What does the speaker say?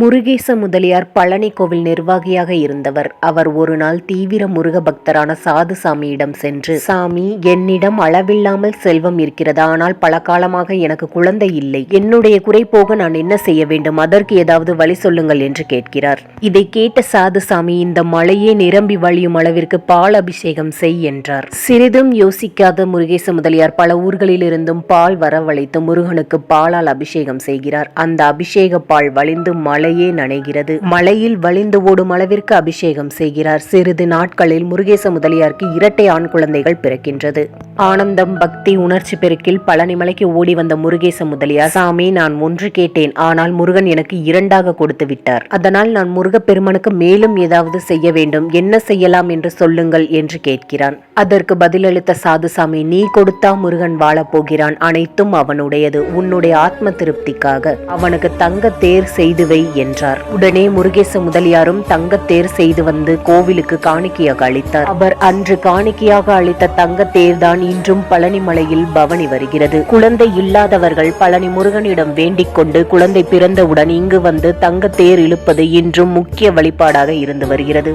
முருகேச முதலியார் பழனி கோவில் நிர்வாகியாக இருந்தவர். அவர் ஒரு நாள் தீவிர முருக பக்தரான சாதுசாமியிடம் சென்று, சாமி, என்னிடம் அளவில்லாமல் செல்வம் இருக்கிறது, ஆனால் பல காலமாக எனக்கு குழந்தை இல்லை. என்னுடைய குறை போக நான் என்ன செய்ய வேண்டும்? அதற்கு ஏதாவது வழி சொல்லுங்கள் என்று கேட்கிறார். இதை கேட்ட சாதுசாமி, இந்த மலையே நிரம்பி வழியும் அளவிற்கு பால் அபிஷேகம் செய் என்றார். சிறிதும் யோசிக்காத முருகேச முதலியார் பல ஊர்களில் இருந்தும் பால் வரவழைத்து முருகனுக்கு பாலால் அபிஷேகம் செய்கிறார். அந்த அபிஷேக பால் வழிந்து மலையே நனைகிறது. மலையில் வழிந்து ஓடும் அளவிற்கு அபிஷேகம் செய்கிறார். சிறிது நாட்களில் முருகேச முதலியாருக்கு இரட்டை ஆண் குழந்தைகள் பிறக்கின்றது. ஆனந்தம், பக்தி, உணர்ச்சி பெருக்கில் பழனிமலைக்கு ஓடி வந்த முருகேச முதலியார், சாமி, நான் ஒன்று கேட்டேன், ஆனால் முருகன் எனக்கு இரண்டாக கொடுத்து விட்டார். அதனால் நான் முருகப்பெருமனுக்கு மேலும் ஏதாவது செய்ய வேண்டும். என்ன செய்யலாம் என்று சொல்லுங்கள் என்று கேட்கிறான். அதற்கு பதிலளித்த சாதுசாமி, நீ கொடுத்தா முருகன் வாழப் போகிறான். அனைத்தும் அவனுடையது. உன்னுடைய ஆத்ம திருப்திக்காக அவனுக்கு தங்க தேர் செய்து வை என்றார். உடனே முருகேச முதலியாரும் தங்கத்தேர் செய்து வந்து கோவிலுக்கு காணிக்கையாக அளித்தார். அவர் அன்று காணிக்கையாக அளித்த தங்கத்தேர் தான் இன்றும் பழனிமலையில் பவனி வருகிறது. குழந்தை இல்லாதவர்கள் பழனி முருகனிடம் வேண்டிக் கொண்டு குழந்தை பிறந்தவுடன் இங்கு வந்து தங்கத்தேர் இழுப்பது இன்றும் முக்கிய வழிபாடாக இருந்து வருகிறது.